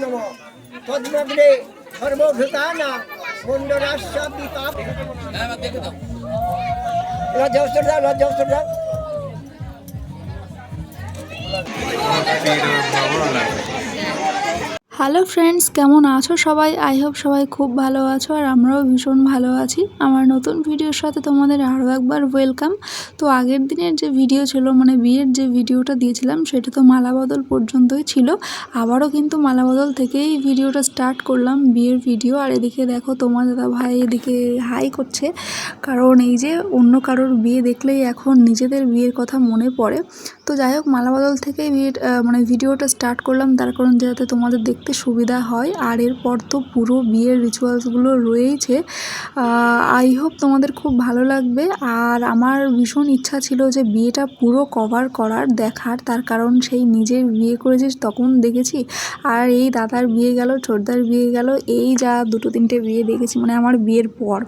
নমঃ তদ্মগ্রে সর্বভূতানাং মণ্ডরাস্য বিপাপ। লজ্জা উত্তর দাও, লজ্জা উত্তর দাও। হ্যালো ফ্রেন্ডস, কেমন আছো সবাই? আই হোপ সবাই খুব ভালো আছো, আর আমরাও ভীষণ ভালো আছি। আমার নতুন ভিডিওর সাথে তোমাদের আরও একবার ওয়েলকাম। তো আগের দিনের যে ভিডিও ছিল, মানে বিয়ের যে ভিডিওটা দিয়েছিলাম, সেটা তো মালা বদল পর্যন্তই ছিল। আবারও কিন্তু মালা বদল থেকেই ভিডিওটা স্টার্ট করলাম, বিয়ের ভিডিও। আর এদিকে দেখো তোমার দাদা ভাই এদিকে হাই করছে, কারণ এই যে অন্য কারোর বিয়ে দেখলেই এখন নিজেদের বিয়ের কথা মনে পড়ে। তো যাই হোক, মালা বদল থেকেই মানে ভিডিওটা স্টার্ট করলাম, তার কারণ যাতে তোমাদের দেখতে সুবিধা হয়। আর এরপর তো পুরো বিয়ের রিচুয়ালসগুলো রয়েছে। আই হোপ তোমাদের খুব ভালো লাগবে। আর আমার ভীষণ ইচ্ছা ছিল যে বিয়েটা পুরো কভার করার, দেখার, তার কারণ সেই নিজের বিয়ে করেছিস তখন দেখেছি, আর এই দাদার বিয়ে গেল, ছোটদার বিয়ে গেল, এই যা দুটো তিনটে বিয়ে দেখেছি মানে আমার বিয়ের পর।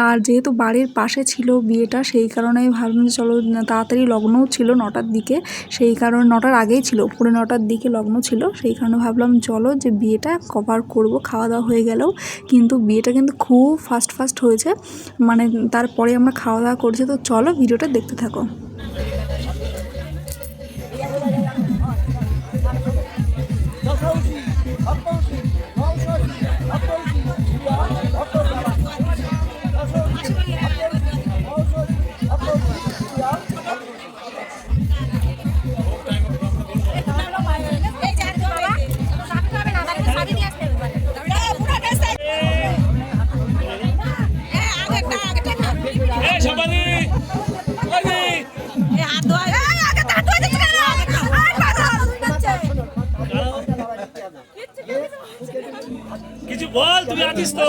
আর যেহেতু বাড়ির পাশে ছিল বিয়েটা, সেই কারণে আমি ভাবলাম যে চলো, তাড়াতাড়ি লগ্নও ছিল 9টার দিকে, সেই কারণে 9টার আগেই ছিল, পুরো 9টার দিকে লগ্ন ছিল, সেই কারণে ভাবলাম চলো যে বিয়েটা কভার করব। খাওয়া দাওয়া হয়ে গেলেও কিন্তু বিয়েটা কিন্তু খুব ফাস্ট হয়েছে, মানে তারপরে আমরা খাওয়া দাওয়া করছি। তো চলো ভিডিওটা দেখতে থাকো। কিছু বল, তুমি আছিস তো?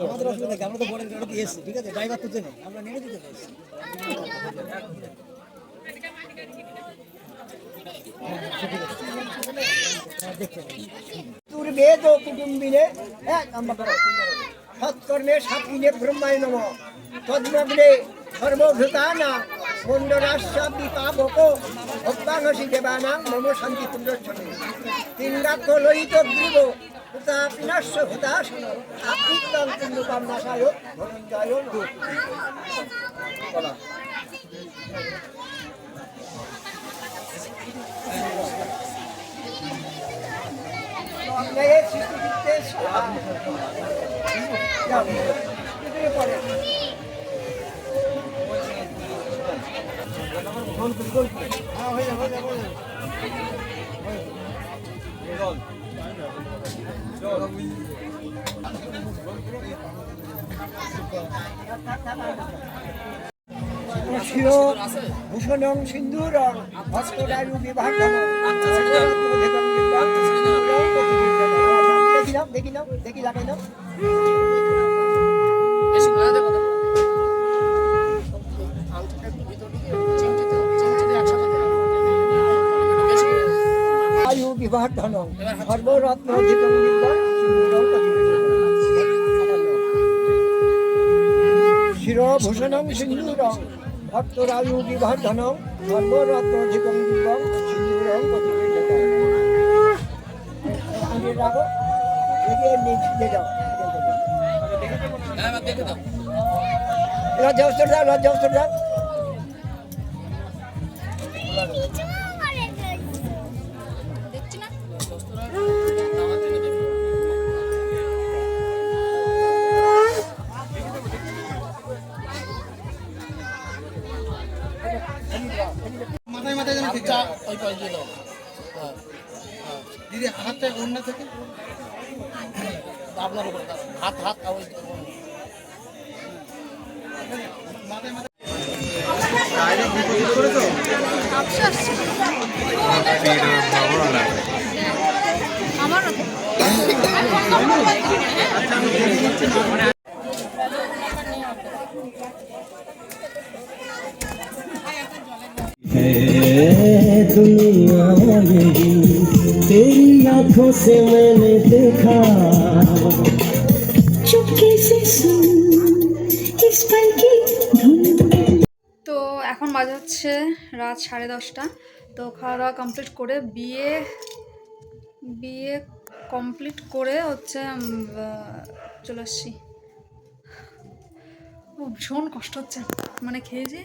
আমাদের অসুবিধা কি, আমরা তো বড় গাড়িতে এসেছি, ঠিক আছে, ড্রাইভার তো চেনে, আমরা নেমে দিতে পারি। দুর্বেদ কুটুম্বিনে এক সৎকর্মে সাপিনে ব্রহ্মায় নমঃ তদ্মগ্রে সর্বভূতানাং মণ্ডরাস্য বিপাবক ভক্তাংসি দেবানাং মম শান্তি পুণ্যচ্ছনে তিঙ্গাক্ষ লোহিত গ্রীব হুতা বিনাশ্য হুতাসন আত্মিত্তং পুণ্যকাম নাশায় ধনঞ্জয় বলা। ভূষণং সিন্দুরং ভক্তরায়ু বিভাগং দেখি নাও দেখি লাগাই নাও। আয়ু বিবাহ ধনং সর্বরত্ন অধিকং শিরভূষণং সিন্দুরং ভক্তরায়ু বিবাহ ধনং সর্বরত্ন অধিকং দিব্যং সিন্দুরং আগে রাখো, দেখে যাও। লজ্জা উত্তর দাও, লজ্জা উত্তর দাও। হ্যাঁ, হ্যাঁ। দিদি হাতটা অন্য থেকে আপনার উপর হাত হাত ওই মাথায় মাথায় है दुनिया यही तेरी आंखों से मैंने देखा चुपके से सुन इस पल की धुन। তো এখন বাজে হচ্ছে রাত 10:30। তো খাওয়া দাওয়া কমপ্লিট করে বিয়ে কমপ্লিট করে হচ্ছে চলে আসছি। ভীষণ কষ্ট হচ্ছে মানে খেয়েছি,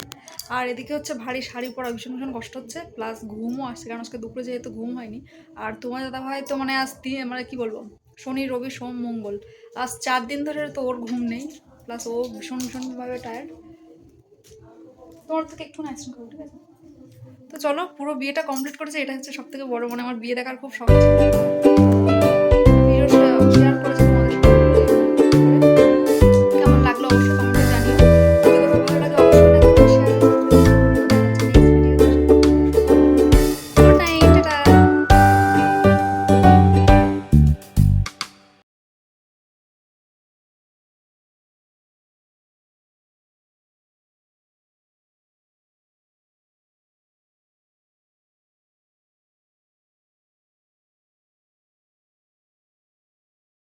আর এদিকে হচ্ছে ভারী শাড়ি পরা ভীষণ ভীষণ কষ্ট হচ্ছে, প্লাস ঘুমও আসছে কারণ আজকে দুপুরে যেহেতু ঘুম হয়নি। আর তোমার দাদা ভাই তো মানে আজ মানে কি বলবো, শনি রবি সোম মঙ্গল আজ 4 দিন ধরে তো ওর ঘুম নেই, প্লাস ও ভীষণ ভীষণভাবে টায়ার্ড। তোমার থেকে একটু অ্যাকশন করো, ঠিক আছে? তো চলো পুরো বিয়েটা কমপ্লিট করেছে, এটা হচ্ছে সব থেকে বড়, মানে আমার বিয়ে দেখার খুব শখ আছে।